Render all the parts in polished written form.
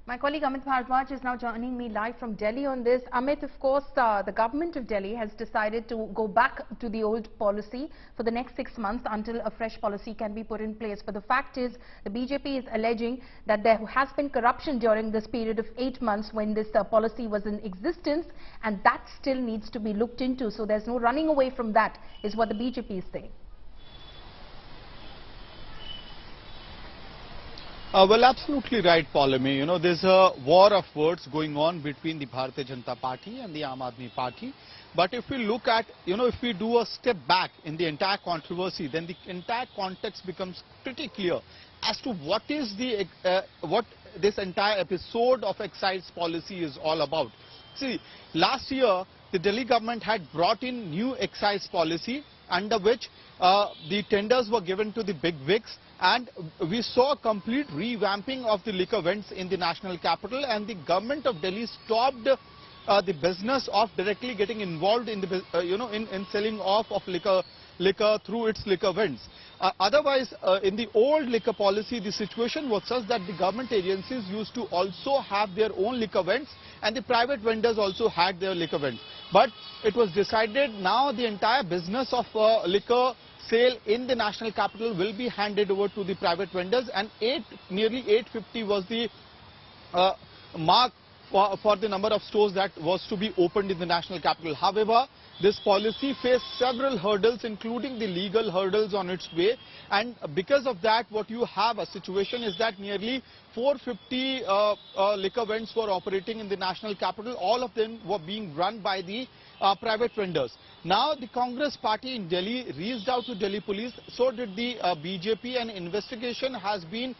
My colleague Amit Bharadwaj is now joining me live from Delhi on this. Amit, of course, the government of Delhi has decided to go back to the old policy for the next 6 months until a fresh policy can be put in place. But the fact is, the BJP is alleging that there has been corruption during this period of 8 months when this policy was in existence, and that still needs to be looked into. So there's no running away from that, is what the BJP is saying. Well, absolutely right, Paulamy. You know, there's a war of words going on between the Bharatiya Janata Party and the Aam Aadmi Party. But if we look at, if we do a step back in the entire controversy, then the entire context becomes pretty clear as to what is the what this entire episode of excise policy is all about. See, last year the Delhi government had brought in new excise policy under which the tenders were given to the big wigs, and we saw a complete revamping of the liquor vends in the national capital, and the government of Delhi stopped the business of directly getting involved in the in selling off of liquor through its liquor vends. Otherwise, in the old liquor policy, the situation was such that the government agencies used to also have their own liquor vends, and the private vendors also had their liquor vends. But it was decided now the entire business of liquor sale in the national capital will be handed over to the private vendors, and nearly 850 was the mark for the number of stores that was to be opened in the national capital. However, this policy faced several hurdles, including the legal hurdles on its way, and because of that, what you have a situation is that nearly 450 liquor vends were operating in the national capital. All of them were being run by the private vendors. Now the Congress party in Delhi reached out to Delhi police, so did the BJP, and investigation has been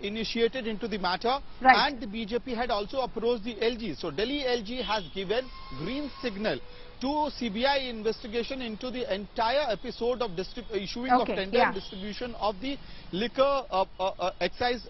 initiated into the matter, and the BJP had also approached the LG. So Delhi LG has given green signal to CBI investigation into the entire episode of issuing of tender and distribution of the liquor excise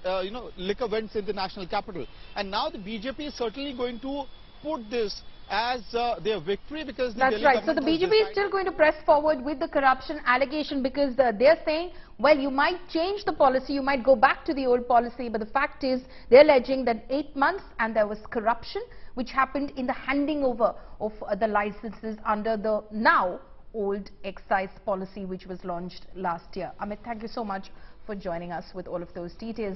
liquor vends in the national capital. And now the BJP is certainly going to put this as their victory, because that's right. So the BJP is still going to press forward with the corruption allegation, because they're saying, well, you might change the policy, you might go back to the old policy, but the fact is they're alleging that 8 months and there was corruption which happened in the handing over of the licenses under the now old excise policy which was launched last year. Amit, thank you so much for joining us with all of those details.